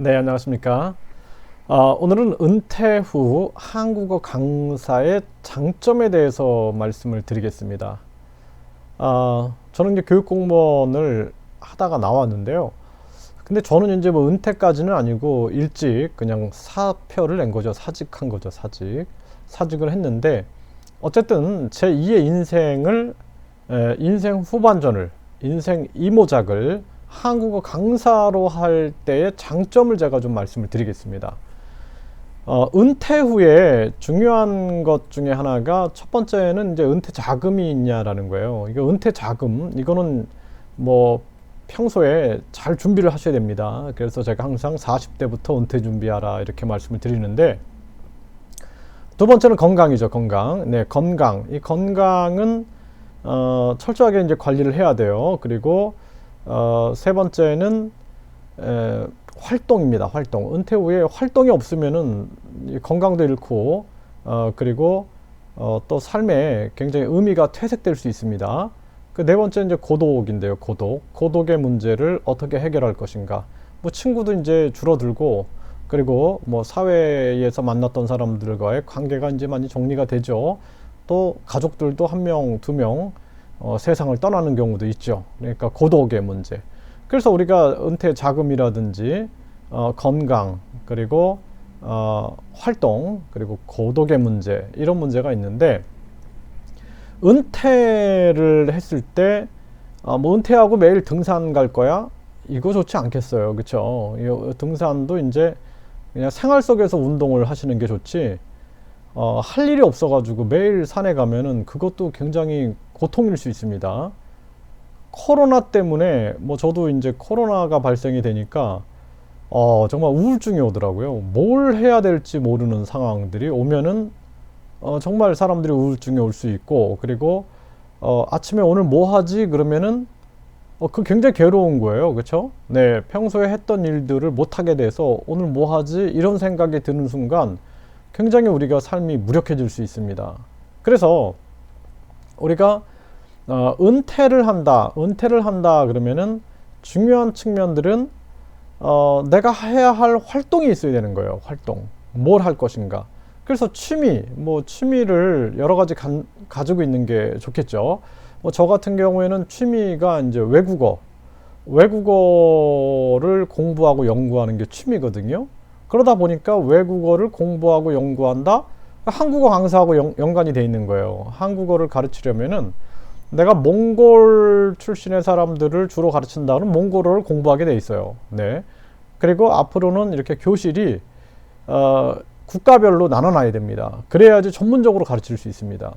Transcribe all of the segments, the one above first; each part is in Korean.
네, 안녕하십니까. 오늘은 은퇴 후 한국어 강사의 장점에 대해서 말씀을 드리겠습니다. 저는 이제 교육 공무원을 하다가 나왔는데요. 근데 저는 이제 뭐 은퇴까지는 아니고 일찍 그냥 사표를 낸 거죠. 사직한 거죠. 사직을 했는데 어쨌든 제 2의 인생을 인생 후반전을 인생 이모작을 한국어 강사로 할 때의 장점을 제가 좀 말씀을 드리겠습니다. 은퇴 후에 중요한 것 중에 하나가 첫 번째는 이제 은퇴 자금이 있냐라는 거예요. 이거 은퇴 자금, 이거는 뭐 평소에 잘 준비를 하셔야 됩니다. 그래서 제가 항상 40대부터 은퇴 준비하라 이렇게 말씀을 드리는데, 두 번째는 건강이죠. 건강. 네, 건강. 이 건강은 철저하게 이제 관리를 해야 돼요. 그리고 세 번째는 활동입니다. 활동. 은퇴 후에 활동이 없으면은 건강도 잃고 그리고 또 삶에 굉장히 의미가 퇴색될 수 있습니다. 그 네 번째 이제 고독인데요. 고독의 문제를 어떻게 해결할 것인가. 뭐 친구도 이제 줄어들고 그리고 뭐 사회에서 만났던 사람들과의 관계가 이제 많이 정리가 되죠. 또 가족들도 한 명, 두 명 세상을 떠나는 경우도 있죠. 그러니까 고독의 문제. 그래서 우리가 은퇴 자금이라든지 건강 그리고 활동 그리고 고독의 문제 이런 문제가 있는데, 은퇴를 했을 때 뭐 은퇴하고 매일 등산 갈 거야? 이거 좋지 않겠어요. 그렇죠? 등산도 이제 그냥 생활 속에서 운동을 하시는 게 좋지, 할 일이 없어가지고 매일 산에 가면은 그것도 굉장히 고통일 수 있습니다. 코로나 때문에 뭐 저도 이제 코로나가 발생이 되니까 정말 우울증이 오더라고요. 뭘 해야 될지 모르는 상황들이 오면은 정말 사람들이 우울증이 올 수 있고, 그리고 아침에 오늘 뭐 하지? 그러면은 그 굉장히 괴로운 거예요. 그렇죠? 네, 평소에 했던 일들을 못 하게 돼서 오늘 뭐 하지? 이런 생각이 드는 순간 굉장히 우리가 삶이 무력해질 수 있습니다. 그래서 우리가 은퇴를 한다 그러면은 중요한 측면들은 내가 해야 할 활동이 있어야 되는 거예요. 활동. 뭘 할 것인가. 그래서 취미를 여러 가지 가지고 있는 게 좋겠죠. 뭐 저 같은 경우에는 취미가 이제 외국어를 공부하고 연구하는 게 취미거든요. 그러다 보니까 외국어를 공부하고 연구한다? 한국어 강사하고 연관이 돼 있는 거예요. 한국어를 가르치려면은 내가 몽골 출신의 사람들을 주로 가르친다 그러면 몽골어를 공부하게 돼 있어요. 네. 그리고 앞으로는 이렇게 교실이 국가별로 나눠놔야 됩니다. 그래야지 전문적으로 가르칠 수 있습니다.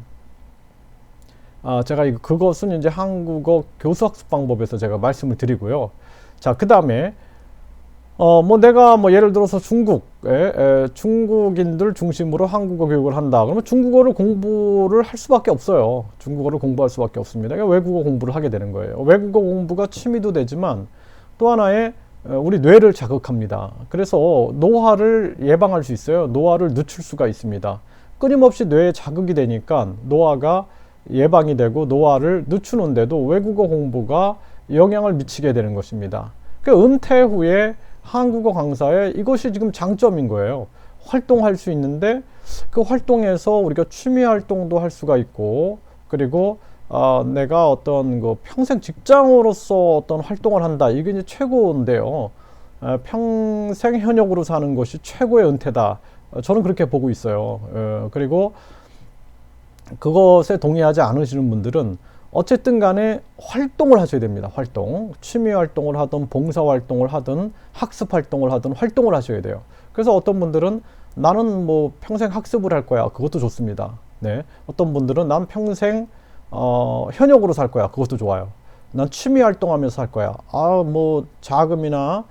제가 그것은 이제 한국어 교수학습 방법에서 제가 말씀을 드리고요. 자, 그 다음에 뭐 내가 뭐 예를 들어서 중국인들 중심으로 한국어 교육을 한다. 그러면 중국어를 공부를 할 수밖에 없어요. 중국어를 공부할 수밖에 없습니다. 그러니까 외국어 공부를 하게 되는 거예요. 외국어 공부가 취미도 되지만 또 하나의 우리 뇌를 자극합니다. 그래서 노화를 예방할 수 있어요. 노화를 늦출 수가 있습니다. 끊임없이 뇌에 자극이 되니까 노화가 예방이 되고 노화를 늦추는데도 외국어 공부가 영향을 미치게 되는 것입니다. 그 은퇴 후에 한국어 강사의 이것이 지금 장점인 거예요. 활동할 수 있는데 그 활동에서 우리가 취미 활동도 할 수가 있고, 그리고 내가 어떤 그 평생 직장으로서 어떤 활동을 한다. 이게 이제 최고인데요. 평생 현역으로 사는 것이 최고의 은퇴다. 저는 그렇게 보고 있어요. 그리고 그것에 동의하지 않으시는 분들은 어쨌든 간에 활동을 하셔야 됩니다. 활동. 취미 활동을 하든 봉사 활동을 하든 학습 활동을 하든 활동을 하셔야 돼요. 그래서 어떤 분들은 나는 뭐 평생 학습을 할 거야. 그것도 좋습니다. 네. 어떤 분들은 난 평생 현역으로 살 거야. 그것도 좋아요. 난 취미 활동하면서 할 거야. 뭐 자금이나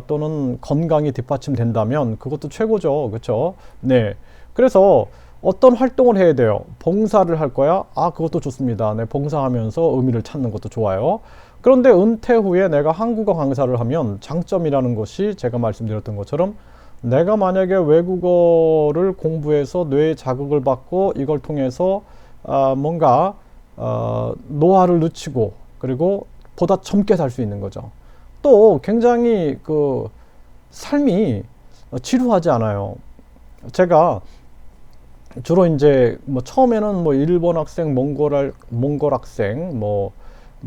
또는 건강이 뒷받침된다면 그것도 최고죠. 그렇죠? 네. 그래서 어떤 활동을 해야 돼요? 봉사를 할 거야? 그것도 좋습니다. 네, 봉사하면서 의미를 찾는 것도 좋아요. 그런데 은퇴 후에 내가 한국어 강사를 하면 장점이라는 것이 제가 말씀드렸던 것처럼 내가 만약에 외국어를 공부해서 뇌에 자극을 받고 이걸 통해서 뭔가 노화를 늦추고 그리고 보다 젊게 살 수 있는 거죠. 또 굉장히 삶이 지루하지 않아요. 제가 주로 이제 뭐 처음에는 뭐 일본 학생, 몽골 학생, 뭐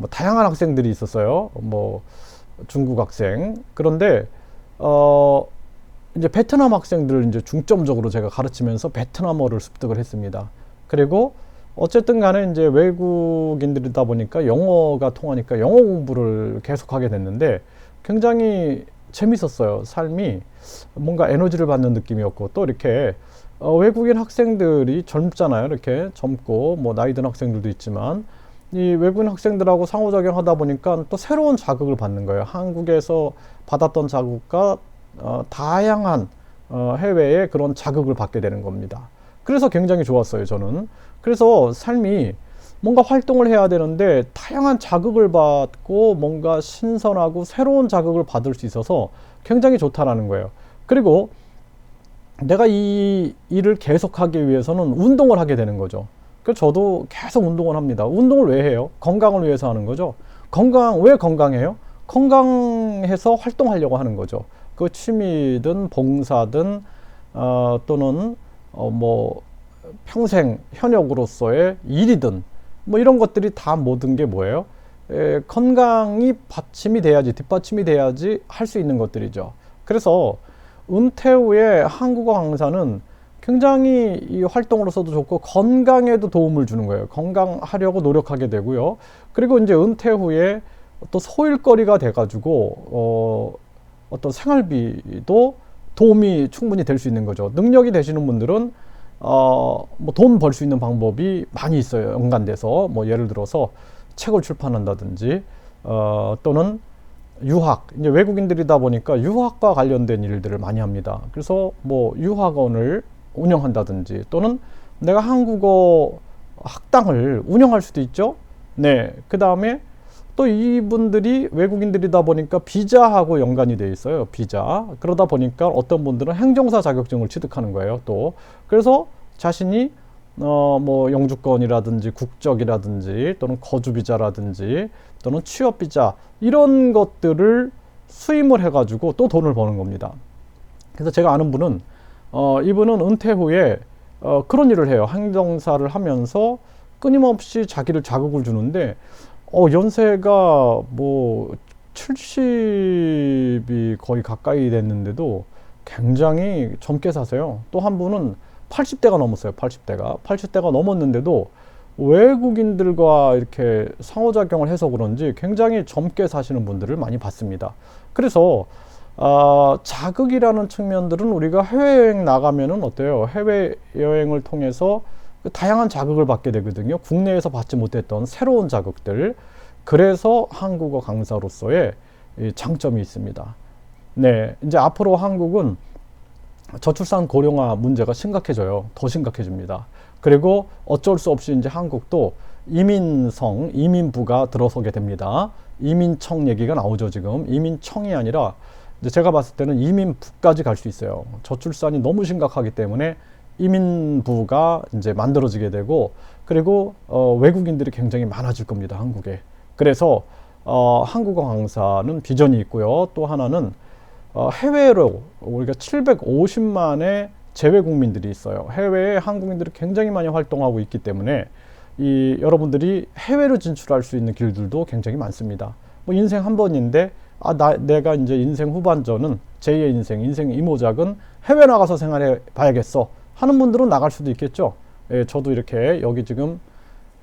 다양한 학생들이 있었어요. 뭐 중국 학생. 그런데 이제 베트남 학생들을 이제 중점적으로 제가 가르치면서 베트남어를 습득을 했습니다. 그리고 어쨌든 간에 이제 외국인들이다 보니까 영어가 통하니까 영어 공부를 계속하게 됐는데 굉장히 재밌었어요. 삶이 뭔가 에너지를 받는 느낌이었고, 또 이렇게 외국인 학생들이 젊잖아요. 이렇게 젊고 뭐 나이 든 학생들도 있지만 이 외국인 학생들하고 상호작용하다 보니까 또 새로운 자극을 받는 거예요. 한국에서 받았던 자극과 다양한 해외의 그런 자극을 받게 되는 겁니다. 그래서 굉장히 좋았어요, 저는. 그래서 삶이 뭔가 활동을 해야 되는데 다양한 자극을 받고 뭔가 신선하고 새로운 자극을 받을 수 있어서 굉장히 좋다라는 거예요. 그리고 내가 이 일을 계속하기 위해서는 운동을 하게 되는 거죠. 그래서 저도 계속 운동을 합니다. 운동을 왜 해요? 건강을 위해서 하는 거죠. 왜 건강해요? 건강해서 활동하려고 하는 거죠. 그 취미든 봉사든 또는 뭐 평생 현역으로서의 일이든 뭐 이런 것들이 다 모든 게 뭐예요? 건강이 받침이 돼야지, 뒷받침이 돼야지 할 수 있는 것들이죠. 그래서 은퇴 후에 한국어 강사는 굉장히 이 활동으로서도 좋고 건강에도 도움을 주는 거예요. 건강하려고 노력하게 되고요. 그리고 이제 은퇴 후에 또 소일거리가 돼가지고 어떤 생활비도 도움이 충분히 될 수 있는 거죠. 능력이 되시는 분들은 뭐 돈 벌 수 있는 방법이 많이 있어요. 연관돼서 뭐 예를 들어서 책을 출판한다든지 또는 유학, 이제 외국인들이다 보니까 유학과 관련된 일들을 많이 합니다. 그래서 뭐 유학원을 운영한다든지 또는 내가 한국어 학당을 운영할 수도 있죠. 네. 그 다음에 또 이분들이 외국인들이다 보니까 비자하고 연관이 돼 있어요. 비자. 그러다 보니까 어떤 분들은 행정사 자격증을 취득하는 거예요. 또 그래서 자신이 뭐 영주권이라든지 국적이라든지 또는 거주 비자라든지 또는 취업 비자 이런 것들을 수임을 해가지고 또 돈을 버는 겁니다. 그래서 제가 아는 분은 이분은 은퇴 후에 그런 일을 해요. 행정사를 하면서 끊임없이 자기를 자극을 주는데 연세가 뭐 70이 거의 가까이 됐는데도 굉장히 젊게 사세요. 또 한 분은 80대가 넘었어요. 80대가 넘었는데도 외국인들과 이렇게 상호작용을 해서 그런지 굉장히 젊게 사시는 분들을 많이 봤습니다. 그래서 자극이라는 측면들은 우리가 해외여행 나가면은 어때요? 해외여행을 통해서 다양한 자극을 받게 되거든요. 국내에서 받지 못했던 새로운 자극들. 그래서 한국어 강사로서의 장점이 있습니다. 네, 이제 앞으로 한국은 저출산 고령화 문제가 심각해져요. 더 심각해집니다. 그리고 어쩔 수 없이 이제 한국도 이민부가 들어서게 됩니다. 이민청 얘기가 나오죠, 지금. 이민청이 아니라 이제 제가 봤을 때는 이민부까지 갈 수 있어요. 저출산이 너무 심각하기 때문에 이민부가 이제 만들어지게 되고, 그리고 외국인들이 굉장히 많아질 겁니다, 한국에. 그래서 한국어 강사는 비전이 있고요. 또 하나는 해외로 우리가 750만의 재외 국민들이 있어요. 해외에 한국인들이 굉장히 많이 활동하고 있기 때문에 여러분들이 해외로 진출할 수 있는 길들도 굉장히 많습니다. 뭐 인생 한 번인데 내가 이제 인생 후반전은 제2의 인생 이모작은 해외 나가서 생활해 봐야겠어 하는 분들은 나갈 수도 있겠죠. 저도 이렇게 여기 지금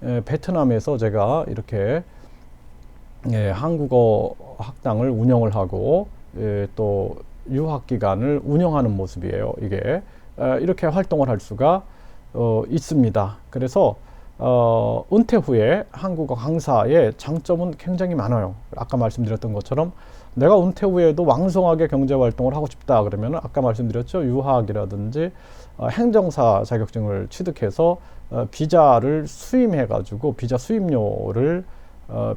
베트남에서 제가 이렇게 한국어 학당을 운영을 하고 또 유학 기간을 운영하는 모습이에요. 이게 이렇게 활동을 할 수가 있습니다. 그래서 은퇴 후에 한국어 강사의 장점은 굉장히 많아요. 아까 말씀드렸던 것처럼 내가 은퇴 후에도 왕성하게 경제 활동을 하고 싶다 그러면 아까 말씀드렸죠. 유학이라든지 행정사 자격증을 취득해서 비자를 수임해 가지고 비자 수임료를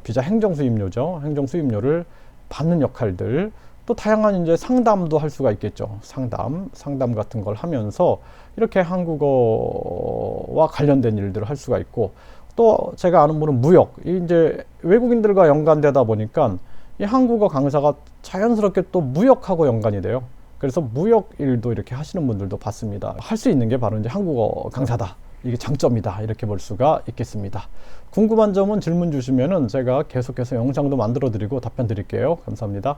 비자 행정 수임료죠. 행정 수임료를 받는 역할들, 또 다양한 이제 상담도 할 수가 있겠죠. 상담 같은 걸 하면서 이렇게 한국어와 관련된 일들을 할 수가 있고, 또 제가 아는 분은 무역, 이제 외국인들과 연관되다 보니까 이 한국어 강사가 자연스럽게 또 무역하고 연관이 돼요. 그래서 무역 일도 이렇게 하시는 분들도 봤습니다. 할 수 있는 게 바로 이제 한국어 강사다. 이게 장점이다. 이렇게 볼 수가 있겠습니다. 궁금한 점은 질문 주시면은 제가 계속해서 영상도 만들어 드리고 답변 드릴게요. 감사합니다.